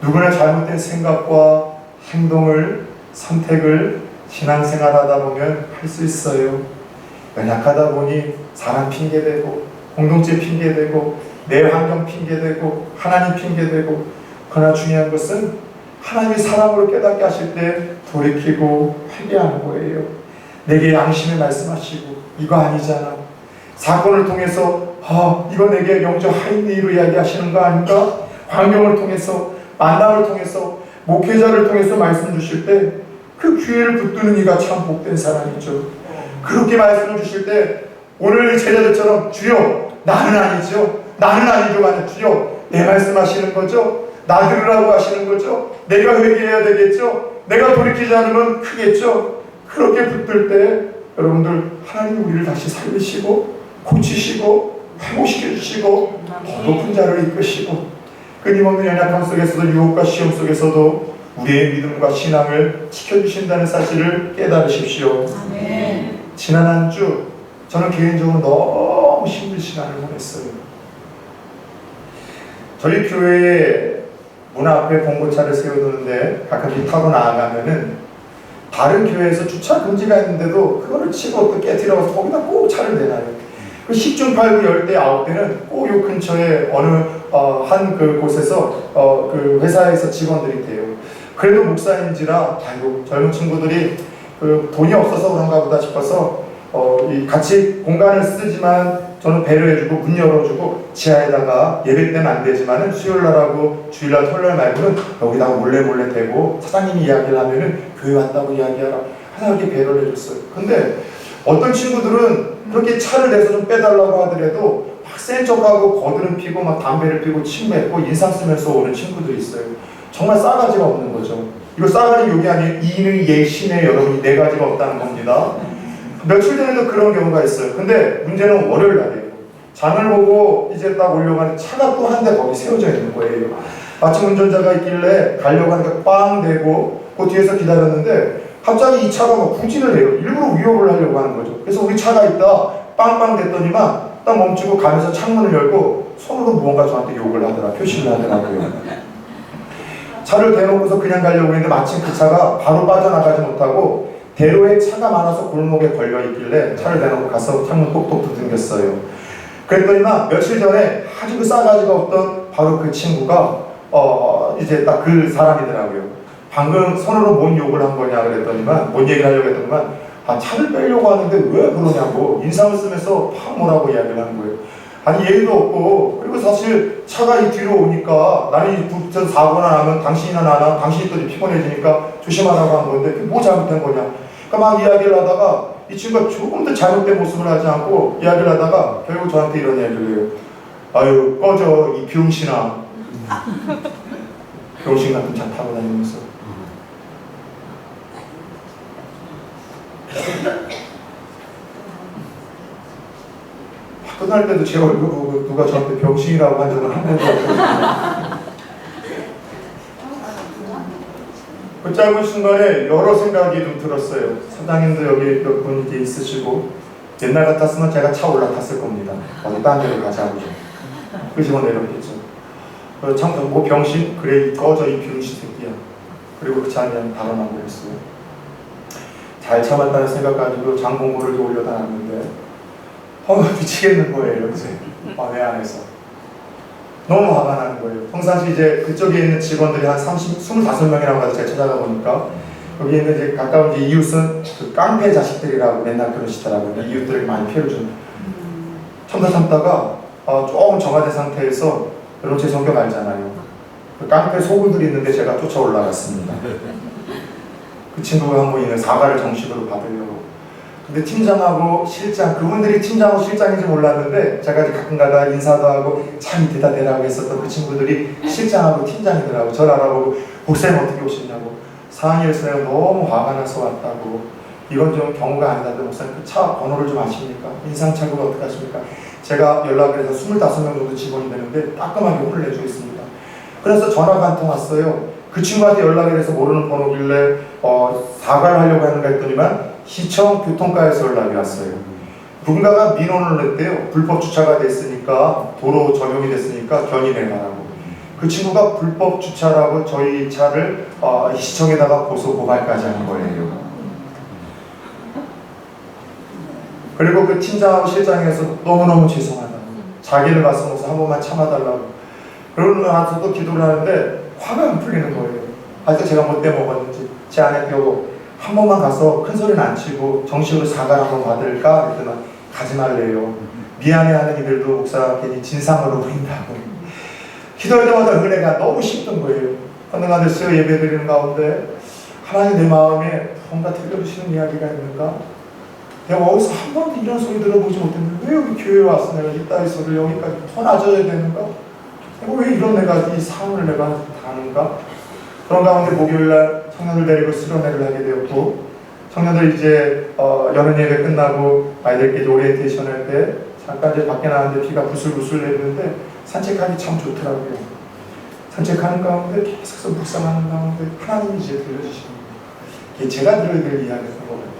누구나 잘못된 생각과 행동을 선택을 신앙생활하다 보면 할 수 있어요. 연약하다 보니 사람 핑계대고 공동체 핑계대고 내 환경 핑계대고 하나님 핑계대고, 그러나 중요한 것은 하나님이 사람으로 깨닫게 하실 때 돌이키고 회개하는 거예요. 내게 양심을 말씀하시고 이거 아니잖아. 사건을 통해서 이거 내게 영적 하인리로 이야기하시는 거 아닌가? 환경을 통해서 만남을 통해서 목회자를 통해서 말씀 주실 때 그 기회를 붙드는 이가 참 복된 사람이죠. 그렇게 말씀을 주실 때 오늘 제자들처럼 주여 나는 아니죠. 나는 아니죠. 아니 주여 내 말씀하시는 거죠. 나 들으라고 하시는 거죠. 내가 회개해야 되겠죠. 내가 돌이키지 않으면 크겠죠. 그렇게 붙들 때 여러분들 하나님이 우리를 다시 살리시고 고치시고 회복시켜 주시고 더 높은 자를 이끄시고 끊임없는 연약함 속에서도 유혹과 시험 속에서도 우리의 믿음과 신앙을 지켜주신다는 사실을 깨달으십시오. 아멘. 지난 한 주 저는 개인적으로 너무 힘든 시간을 보냈어요. 저희 교회에 문 앞에 봉고차를 세워두는데 가끔 타고 나아가면은 다른 교회에서 주차 금지가 있는데도 그거를 치고 또 깨트려서 거기다 꼭 차를 내놔요. 그 10중 8구 10대 9대는 꼭 요 근처에 어느 한 그 곳에서 그 회사에서 직원들이 돼요. 그래도 목사인지라 아이고 젊은 친구들이 그 돈이 없어서 그런가 보다 싶어서 이 같이 공간을 쓰지만 저는 배려해주고 문 열어주고 지하에다가 예배 때는 안 되지만은 수요일날하고 주일날 토요일날 말고는 여기다가 몰래 대고 사장님이 이야기를 하면은 교회 왔다고 이야기하라 항상 이렇게 배려를 해줬어요. 근데 어떤 친구들은 그렇게 차를 내서 좀 빼달라고 하더라도 막 센 척하고 거드름 피고 막 담배를 피고 침 뱉고 인상 쓰면서 오는 친구들이 있어요. 정말 싸가지가 없는 거죠. 이거 싸가지 욕이 아니에요. 이는 예신에 여러분이 네 가지가 없다는 겁니다. 며칠 전에도 그런 경우가 있어요. 근데 문제는 월요일 날이에요. 장을 보고 이제 딱 오려고 차가 또 한 대 거기 세워져 있는 거예요. 마침 운전자가 있길래 가려고 하니까 빵 대고 그 뒤에서 기다렸는데 갑자기 이 차가 막 후진을 해요. 일부러 위협을 하려고 하는 거죠. 그래서 우리 차가 있다 빵빵 됐더니만 딱 멈추고 가면서 창문을 열고 손으로 무언가 저한테 욕을 하더라. 표시를 하더라고요. 차를 대놓고서 그냥 가려고 했는데 마침 그 차가 바로 빠져나가지 못하고 대로에 차가 많아서 골목에 걸려있길래 차를 대놓고 가서 창문 똑똑 두들겼어요. 그랬더니만 며칠 전에 아주 그 싸가지가 없던 바로 그 친구가 이제 딱 그 사람이더라고요. 방금 손으로 뭔 욕을 한 거냐 그랬더니만 뭔 얘기를 하려고 했더니만 차를 빼려고 하는데 왜 그러냐고 인상을 쓰면서 팍 뭐라고 이야기를 하는 거예요. 아니 예의도 없고 그리고 사실 차가 이 뒤로 오니까 나는 부딪혀서 사고나 나면 당신이나 나나 당신이 또 피곤해지니까 조심하라고 한 건데 그게 뭐 잘못된 거냐. 그러니까 막 이야기를 하다가 이 친구가 조금 더 잘못된 모습을 하지 않고 이야기를 하다가 결국 저한테 이런 이야기를 해요. 아유 꺼져 이 병신아. 병신 같은 차 타고 다니면서 끝날 때도 제 얼굴 보고 누가 저한테 병신이라고 한 적은 한 번도 없거든요. 그 짧은 순간에 여러 생각이 좀 들었어요. 사장님도 여기 몇 분 이렇게 있으시고 옛날 같았으면 제가 차 올라탔을 겁니다. 어디 딴 데로 가자고 끄집어 내렸겠죠. 참 뭐 병신? 그래 꺼져 이 병신 새끼야. 그리고 그 차에 그냥 달아나고 그랬어요. 잘 참았다는 생각 가지고 장 공고를 좀 올려다 놨는데 미치겠는 거예요. 이제 내 안에서 너무 화가 나는 거예요. 평상시 이제 그쪽에 있는 직원들이 한 25명이라고 해서 제가 찾아가 보니까 여기 있는 이제 가까운 이제 이웃은 그 깡패 자식들이라고 맨날 그러시더라고요. 이웃들에게 많이 피해를 주는. 참다가 조금 정화된 상태에서 여러분 제 성격 알잖아요. 그 깡패 소굴들이 있는데 제가 쫓아 올라갔습니다. 그 친구가 한 번 있는 사과를 정식으로 받으려고. 근데 팀장하고 실장, 그분들이 팀장하고 실장인지 몰랐는데 제가 이제 가끔가다 인사도 하고 차 밑에다 대라고 했었던 그 친구들이 실장하고 팀장이더라고. 저를 알아보고 목사님 어떻게 오셨냐고. 상황에서 내가 너무 화가 나서 왔다고. 이건 좀 경우가 아니다던데 목사님 그 차 번호를 좀 아십니까? 인상착오가 어떻게 하십니까? 제가 연락을 해서 25명 정도 직원이 되는데 따끔하게 혼을 내주겠습니다. 그래서 전화가 한 통 왔어요. 그 친구한테 연락을 해서 모르는 번호길래 사과를 하려고 하는가 했더니만 시청 교통과에서 연락이 왔어요. 누군가가 민원을 냈대요. 불법 주차가 됐으니까 도로 전용이 됐으니까 견인해가라고. 그 친구가 불법 주차라고 저희 차를 시청에다가 고소 고발까지 하는 거예요. 그리고 그 팀장하고 실장에서 너무너무 죄송하다고 자기를 맞서면서 한 번만 참아달라고 그러고 나서도 기도를 하는데 화가 안 풀리는 거예요. 아직 제가 못돼 먹었는지 제 안에 껴고 한 번만 가서 큰 소리는 안 치고 정식으로 사과를 한번 받을까 했더니 가지 말래요. 미안해하는 이들도 목사 괜히 진상으로 보인다고. 기도할 때마다 은혜가 너무 쉽던 거예요. 어느 날 수요 예배 드리는 가운데 하나님 내 마음에 뭔가 들려주시는 이야기가 있는가? 내가 어디서 한 번도 이런 소리 들어보지 못했는데 왜 여기 교회에 와서 내가 이따위 소리를 여기까지 더 낮아져야 되는가? 왜 이런 내가 이 상을 내가 다는가? 그런 가운데 목요일날 청년을 데리고 수련회를 하게 되었고 청년들 이제 여름 예배 끝나고 아이들끼리 오리엔테이션 할 때 잠깐 이제 밖에 나왔는데 비가 부슬부슬 내리는데 산책하기 참 좋더라고요. 산책하는 가운데 계속해서 묵상하는 가운데 하나님이 이제 들려주시는 거예요. 이게 제가 들어야 될 이야기였던 것 같아요.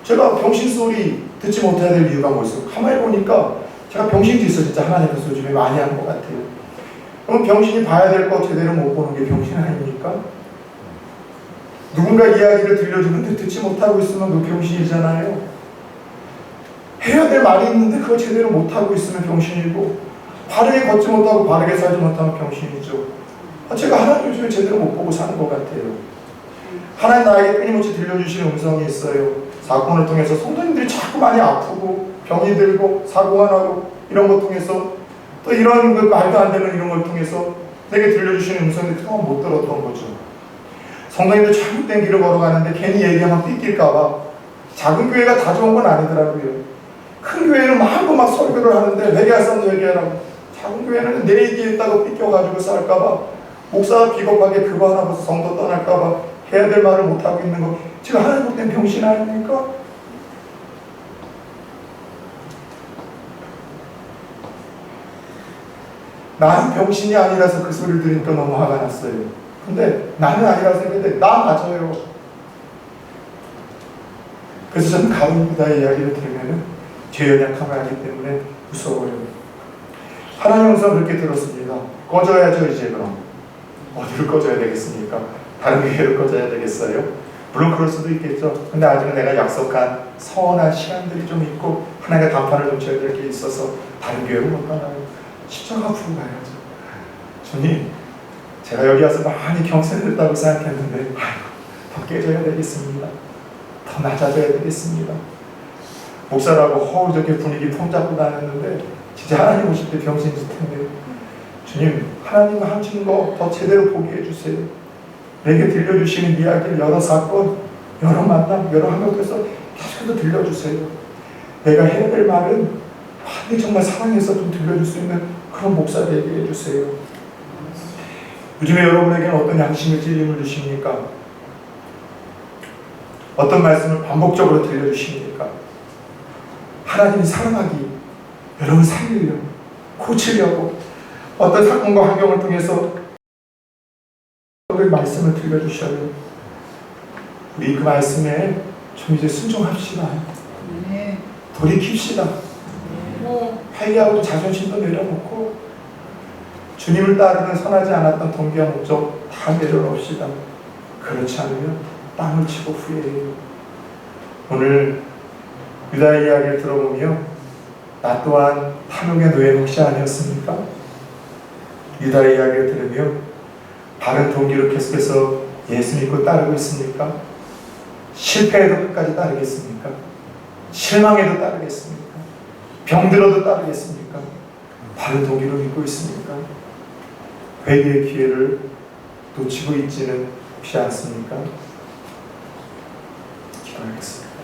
제가 병신 소리 듣지 못해야 될 이유가 뭐였어요? 가만히 보니까 제가 병신도 있어 진짜 하나님께서 요즘에 많이 한 것 같아요. 그럼 병신이 봐야 될 거 제대로 못 보는 게 병신 아닙니까? 누군가 이야기를 들려주는데 듣지 못하고 있으면 그 병신이잖아요. 해야 될 말이 있는데 그걸 제대로 못하고 있으면 병신이고, 바르게 걷지 못하고 바르게 살지 못하면 병신이죠. 제가 하나님 요즘에 제대로 못 보고 사는 것 같아요. 하나님 나에게 끊임없이 들려주시는 음성이 있어요. 사건을 통해서 성도님들이 자꾸 많이 아프고 병이 들고 사고가 나고 이런 것 통해서, 또 이런 그 말도 안 되는 이런 걸 통해서 내게 들려주시는 음성이 그동안 못 들었던 거죠. 성도님들 잘못된 길을 걸어가는데 괜히 얘기하면 삐낄까봐. 작은 교회가 다 좋은 건 아니더라고요. 큰 교회는 마음껏 막 설교를 하는데 회개할 사람도 회개하라고, 작은 교회는 내 얘기에 있다가 삐껴가지고 싸울까봐, 목사가 비겁하게 그거 하나 봐서 성도 떠날까봐 해야 될 말을 못하고 있는 거, 지금 하나님 볼 땐 병신 아닙니까? 나는 병신이 아니라서 그 소리를 들으니까 너무 화가 났어요. 근데 나는 아니라서 했는데 나 맞아요. 그래서 저는 가룟 유다의 이야기를 들으면 제 연약함을 알기 때문에 무서워요. 하나님 음성을 그렇게 들었습니다. 꺼져야죠. 이제 그럼 어디를 꺼져야 되겠습니까? 다른 교회를 꺼져야 되겠어요? 물론 그럴 수도 있겠죠. 근데 아직은 내가 약속한 서운한 시간들이 좀 있고 하나님과 단판을 좀 쳐야 될 게 있어서 다른 교회로 못 가나요? 십자가 앞으로 가야죠. 주님, 제가 여기 와서 많이 경세됐다고 생각했는데 더 깨져야 되겠습니다. 더 낮아져야 되겠습니다. 목사라고 허우적게 분위기 폼 잡고 다녔는데 진짜 하나님 오실 때 병신일 텐데, 주님, 하나님과 하신 거 더 제대로 보게 해주세요. 내게 들려주시는 이야기를 여러 사건, 여러 만남, 여러 한국에서 계속해서 들려주세요. 내가 해야 될 말은 정말 사랑해서 좀 들려줄 수 있는 그런 목사 되게 해주세요. 요즘에 여러분에게는 어떤 양심의 찔림을 주십니까? 어떤 말씀을 반복적으로 들려주십니까? 하나님이 사랑하기, 여러분 살리려고, 고치려고 어떤 사건과 환경을 통해서 말씀을 들려주셔요. 우리 그 말씀에 좀 이제 순종합시다. 돌이킵시다. 회개하고 자존심도 내려놓고 주님을 따르는 선하지 않았던 동기와 목적 다 내려놓읍시다. 그렇지 않으면 땅을 치고 후회해요. 오늘 유다의 이야기를 들어보며 나 또한 탐욕의 노예 혹시 아니었습니까? 유다의 이야기를 들으며 바른 동기로 계속해서 예수 믿고 따르고 있습니까? 실패해도 끝까지 따르겠습니까? 실망해도 따르겠습니까? 병들어도 따르겠습니까? 바른 동기로 믿고 있습니까? 회개의 기회를 놓치고 있지는 않습니까? 기도하겠습니다.